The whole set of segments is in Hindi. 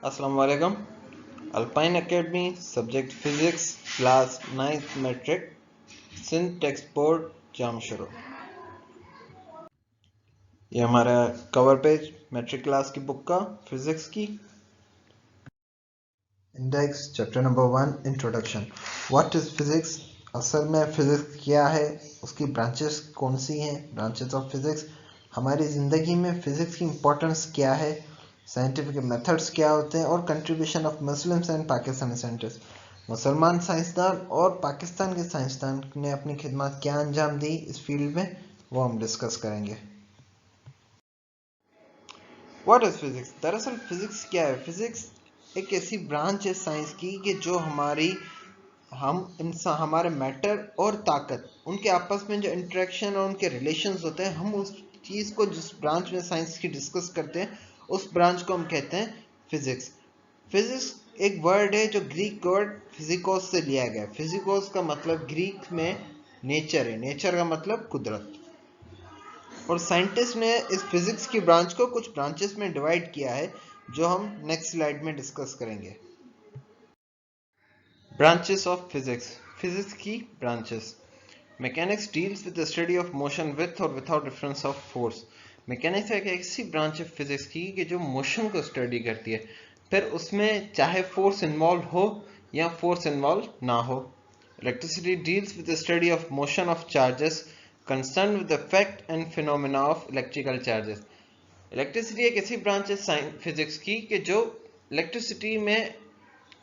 अस्सलाम वालेकुम। Alpine academy subject physics class 9th matric Sindh text board Jamshoro. ये हमारा कवर पेज मैट्रिक क्लास की बुक का फिजिक्स की index chapter number 1 introduction. What is physics? असल में फिजिक्स क्या है, उसकी ब्रांचेस कौन सी हैं, ब्रांचेस ऑफ फिजिक्स, हमारी ज़िंदगी में फिजिक्स की इम्पोर्टेंस क्या है, साइंटिफिक मेथड्स क्या होते हैं और contribution of Muslims and Pakistani scientist. मुसलमान साइंसदान और पाकिस्तान के साइंसदान ने अपनी खिदमत क्या अंजाम दी इस फील्ड में, वो हम डिस्कस करेंगे। What is physics? दरअसल फिजिक्स क्या है? फिजिक्स एक ऐसी ब्रांच है साइंस की कि जो हम इंसान हमारे मैटर और ताकत उनके आपस में जो इंटरेक्शन और उनके रिलेशंस होते हैं, हम उस चीज़ को जिस ब्रांच में साइंस की डिस्कस करते हैं उस ब्रांच को हम कहते हैं फिजिक्स। फिजिक्स एक वर्ड है जो ग्रीक वर्ड फिजिकोस से लिया गया है। फिजिकोस का मतलब ग्रीक में नेचर है, नेचर का मतलब कुदरत। और साइंटिस्ट ने इस फिजिक्स की ब्रांच को कुछ ब्रांचेस में डिवाइड किया है जो हम नेक्स्ट स्लाइड में डिस्कस करेंगे। ब्रांचेस ऑफ फिजिक्स, फिजिक्स की branches. Mechanics deals with the study of motion with और without difference of force. Mechanics एक ऐसी ब्रांच है फिजिक्स की कि जो मोशन को स्टडी करती है, फिर उसमें चाहे फोर्स इन्वॉल्व हो या फोर्स इन्वॉल्व ना हो। Electricity deals with the study of motion of charges concern with the effect and phenomena of electrical charges. Electricity एक ऐसी ब्रांच है फिजिक्स की कि जो इलेक्ट्रिसिटी में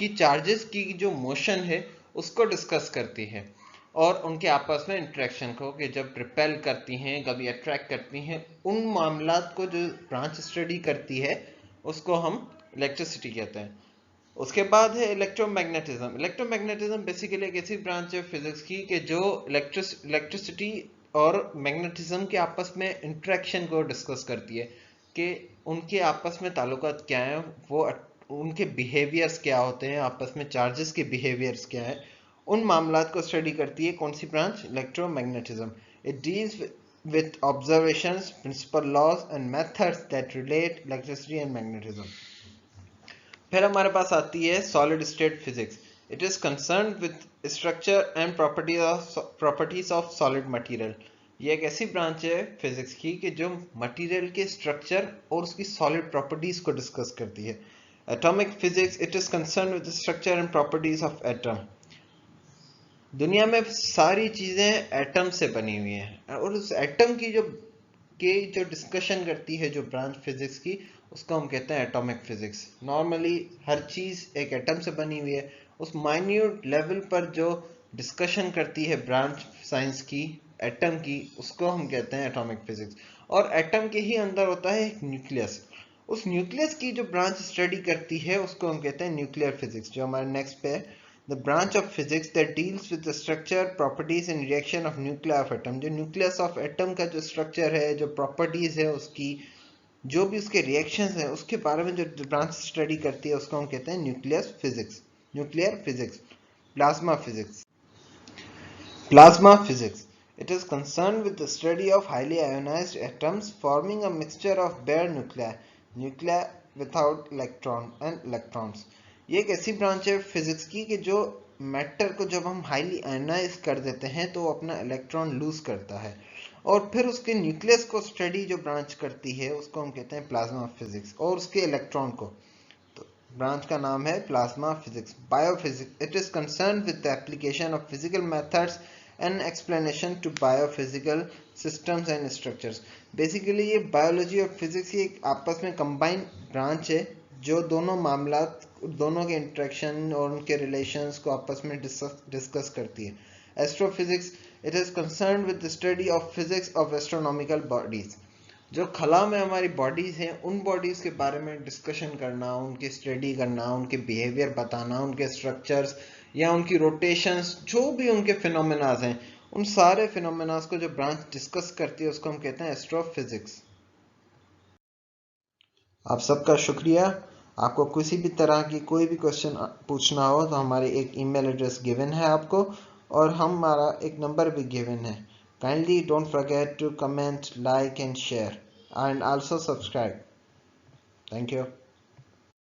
की चार्जेस की जो मोशन है उसको डिस्कस करती है और उनके आपस में इंटरेक्शन को, कि जब रिपेल करती हैं कभी अट्रैक्ट करती हैं, उन मामलात को जो ब्रांच स्टडी करती है उसको हम इलेक्ट्रिसिटी कहते हैं। उसके बाद है इलेक्ट्रोमैग्नेटिज्म। इलेक्ट्रोमैग्नेटिज्म बेसिकली एक ऐसी ब्रांच है फिजिक्स की कि जो इलेक्ट्रिसिटी और मैग्नेटिज्म के आपस में इंटरेक्शन को डिस्कस करती है कि उनके आपस में ताल्लुकात क्या हैं, वो उनके बिहेवियर्स क्या होते हैं, आपस में चार्जेस के बिहेवियर्स क्या है, उन मामलात को स्टडी करती है कौन सी branch? Electromagnetism. It deals with observations, principal laws and methods that relate electricity and magnetism. फिर हमारे पास आती है solid state physics. It is concern with structure and properties of solid material. ये एक ऐसी ब्रांच है फिजिक्स की कि जो मटेरियल के स्ट्रक्चर और उसकी सॉलिड प्रॉपर्टीज को डिस्कस करती है। Atomic physics, it is concern with structure and properties of atom. दुनिया में सारी चीजें एटम से बनी हुई हैं और उस एटम की जो डिस्कशन करती है जो ब्रांच फिजिक्स की, उसको हम कहते हैं एटॉमिक फिजिक्स। नॉर्मली हर चीज एक एटम से बनी हुई है, उस माइन्यूट लेवल पर जो डिस्कशन करती है ब्रांच साइंस की एटम की, उसको हम कहते हैं एटॉमिक फिजिक्स। और एटम के ही अंदर होता है एक न्यूक्लियस, उस न्यूक्लियस की जो ब्रांच स्टडी करती है उसको हम कहते हैं न्यूक्लियर फिजिक्स, जो हमारे नेक्स्ट पे है। The branch of physics that deals with the structure, properties and reaction of nuclei of atom। जो nucleus of atom का जो structure है, जो properties है उसकी, जो भी उसके reactions है, उसके बारे में जो branch study करती है उसको हम कहते हैं nucleus physics, nuclear physics। Plasma physics, plasma physics, it is concerned with the study of highly ionized atoms forming a mixture of bare nuclei without electron and electrons। ये एक ऐसी ब्रांच है फिजिक्स की कि जो मैटर को जब हम हाईली आयनाइज कर देते हैं तो वो अपना इलेक्ट्रॉन लूज करता है, और फिर उसके न्यूक्लियस को स्टडी जो ब्रांच करती है उसको हम कहते हैं प्लाज्मा फिजिक्स, और उसके इलेक्ट्रॉन को, तो ब्रांच का नाम है plasma physics. Biophysics, it is concern with the application of physical methods and explanation to biophysical systems and structures. Basically ये बायोलॉजी और फिजिक्स की एक आपस में कंबाइंड ब्रांच है जो दोनों मामलात, दोनों के इंटरेक्शन और उनके रिलेशंस को आपस में डिस्कस करती है। Astrophysics, it is concern with the study of physics of astronomical bodies. जो खला में हमारी बॉडीज हैं उन बॉडीज के बारे में डिस्कशन करना, उनकी स्टडी करना, उनके बिहेवियर बताना, उनके स्ट्रक्चर्स या उनकी रोटेशंस, जो भी उनके फिनोमेनाज हैं, उन सारे फिनोमेनाज को जो ब्रांच डिस्कस करती है उसको हम कहते हैं एस्ट्रोफिजिक्स। आप सबका शुक्रिया। आपको किसी भी तरह की कोई भी क्वेश्चन पूछना हो तो हमारे एक ईमेल एड्रेस गिवन है आपको, और हमारा एक नंबर भी गिवन है। Kindly don't forget to comment, like and share and also subscribe. Thank you.